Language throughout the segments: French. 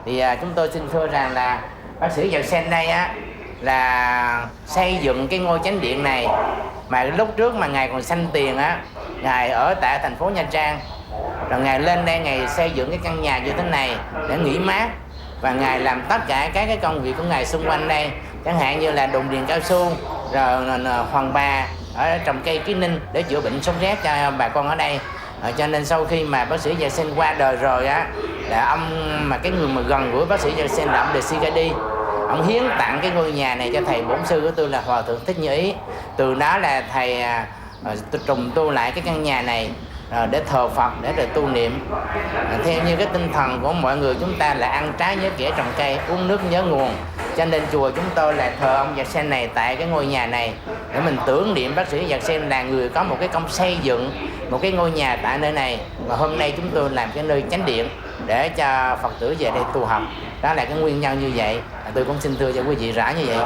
Thì chúng tôi xin thưa rằng là bác sĩ Giật Sen đây là xây dựng cái ngôi chánh điện này, mà lúc trước mà ngài còn sanh tiền ngài ở tại thành phố Nha Trang, rồi ngài lên đây ngài xây dựng cái căn nhà như thế này để nghỉ mát, và ngài làm tất cả các cái công việc của ngài xung quanh đây, chẳng hạn như là đồn điền cao su, rồi Hoàng Bà ở trồng cây ký ninh để chữa bệnh sốt rét cho bà con ở đây. Cho nên sau khi mà bác sĩ Giật Sen qua đời rồi là ông, mà cái người mà gần gũi bác sĩ Giật Sen là ông De Sigadi, ông hiến tặng cái ngôi nhà này cho thầy bổn sư của tôi là Hòa thượng Thích Như Ý. Từ đó là thầy trùng tu lại cái căn nhà này để thờ Phật, để tu niệm, theo như cái tinh thần của mọi người chúng ta là ăn trái nhớ kẻ trồng cây, uống nước nhớ nguồn. Cho nên chùa chúng tôi là thờ ông Giật Sen này tại cái ngôi nhà này, để mình tưởng niệm bác sĩ Giật Sen là người có một cái công xây dựng một cái ngôi nhà tại nơi này, và hôm nay chúng tôi làm cái nơi chánh điện để cho Phật tử về đây tu học. Đó là cái nguyên nhân như vậy. Tôi cũng xin thưa cho quý vị rõ như vậy.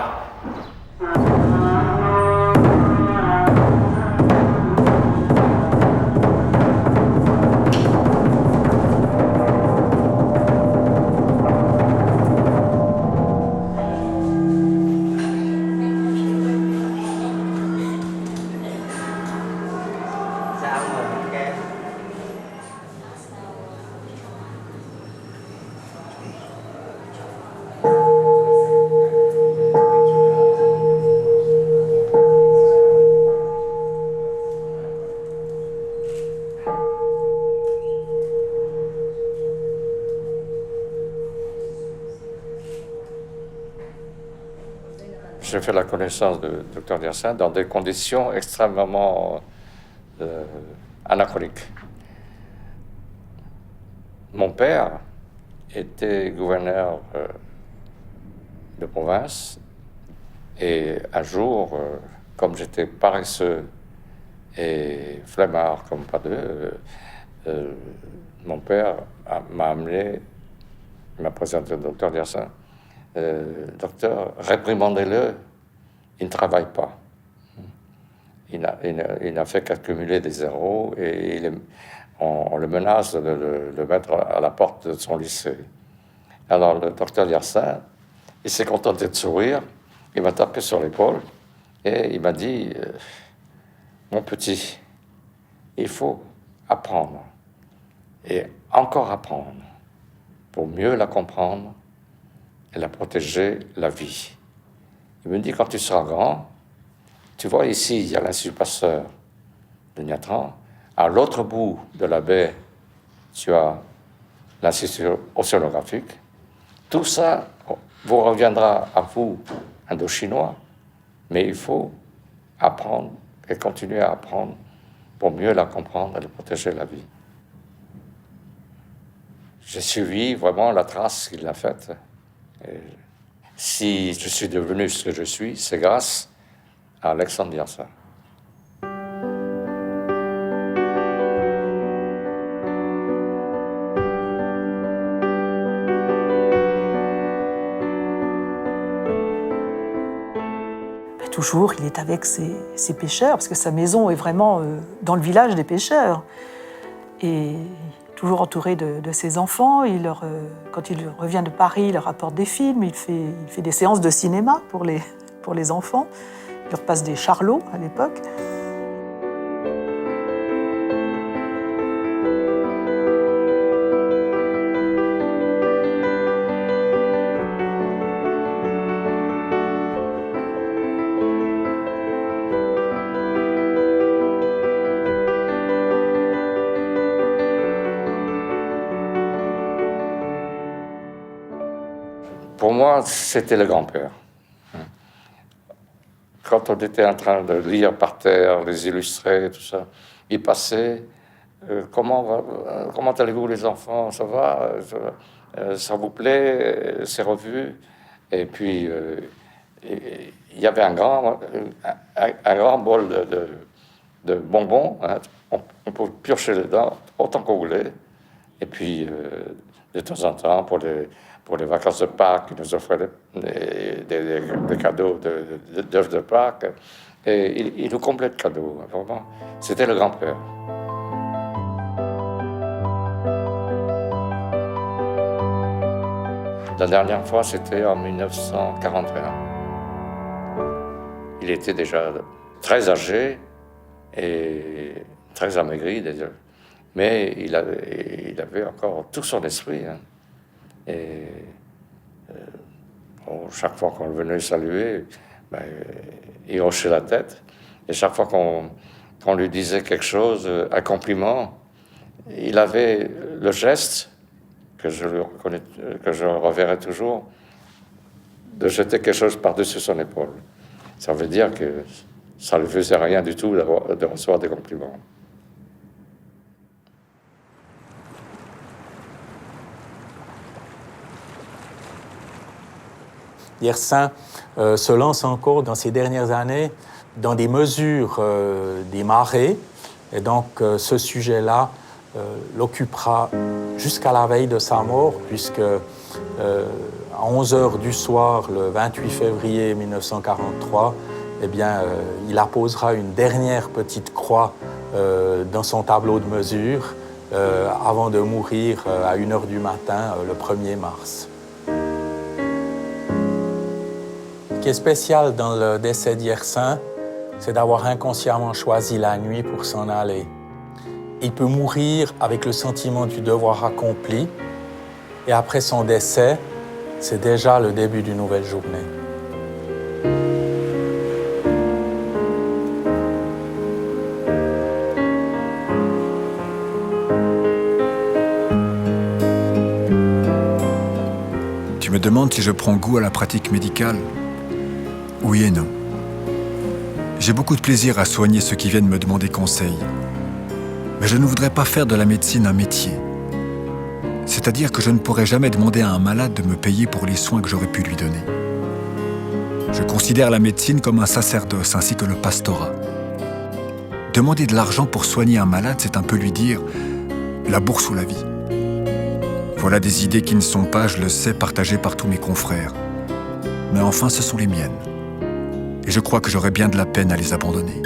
J'ai fait la connaissance de Dr Yersin dans des conditions extrêmement anachroniques. Mon père était gouverneur de province, et un jour, comme j'étais paresseux et flemmard comme pas deux, mon père m'a amené, il m'a présenté le docteur Yersin. Docteur, réprimandez-le, il ne travaille pas. Il n'a fait qu'accumuler des zéros, et on le menace de le mettre à la porte de son lycée. Alors le docteur Yersin, il s'est contenté de sourire, il m'a tapé sur l'épaule et il m'a dit mon petit, il faut apprendre et encore apprendre pour mieux la comprendre et la protéger, la vie. Il me dit, quand tu seras grand, tu vois ici, il y a l'Institut Pasteur de Niatran. À l'autre bout de la baie, tu as l'Institut océanographique. Tout ça vous reviendra à vous, Indochinois, mais il faut apprendre et continuer à apprendre pour mieux la comprendre et la protéger, la vie. J'ai suivi vraiment la trace qu'il a faite. Et si je suis devenu ce que je suis, c'est grâce à Alexandre Yersin. Toujours, il est avec ses pêcheurs, parce que sa maison est vraiment dans le village des pêcheurs. Et toujours entouré de ses enfants. Quand il revient de Paris, il leur apporte des films, il fait des séances de cinéma pour les enfants. Il leur passe des charlots à l'époque. Pour moi, c'était le grand-père. Quand on était en train de lire par terre les illustrés, tout ça, il passait comment allez-vous les enfants, ça va, ça vous plaît, ces revues? Et puis, il y avait un grand bol de bonbons, hein. On pouvait piocher dedans autant qu'on voulait. Et puis, de temps en temps, pour les vacances de Pâques, il nous offrait des cadeaux d'œufs de Pâques. Et il nous comblait de cadeaux, vraiment. C'était le grand-père. La dernière fois, c'était en 1941. Il était déjà très âgé et très amaigri, d'ailleurs. Mais il avait encore tout son esprit. Hein. Et chaque fois qu'on venait saluer, ben, il hochait la tête. Et chaque fois qu'on lui disait quelque chose, un compliment, il avait le geste, que je reverrai toujours, de jeter quelque chose par-dessus son épaule. Ça veut dire que ça ne lui faisait rien du tout de recevoir des compliments. Yersin se lance encore dans ces dernières années dans des mesures des marées. Et donc ce sujet-là l'occupera jusqu'à la veille de sa mort, puisque à 11h du soir, le 28 février 1943, eh bien, il apposera une dernière petite croix dans son tableau de mesure avant de mourir à 1h du matin, le 1er mars. Ce qui est spécial dans le décès d'Yersin, c'est d'avoir inconsciemment choisi la nuit pour s'en aller. Il peut mourir avec le sentiment du devoir accompli, et après son décès, c'est déjà le début d'une nouvelle journée. Tu me demandes si je prends goût à la pratique médicale ? Oui et non. J'ai beaucoup de plaisir à soigner ceux qui viennent me demander conseil. Mais je ne voudrais pas faire de la médecine un métier. C'est-à-dire que je ne pourrais jamais demander à un malade de me payer pour les soins que j'aurais pu lui donner. Je considère la médecine comme un sacerdoce ainsi que le pastorat. Demander de l'argent pour soigner un malade, c'est un peu lui dire « la bourse ou la vie ». Voilà des idées qui ne sont pas, je le sais, partagées par tous mes confrères. Mais enfin, ce sont les miennes. Et je crois que j'aurais bien de la peine à les abandonner.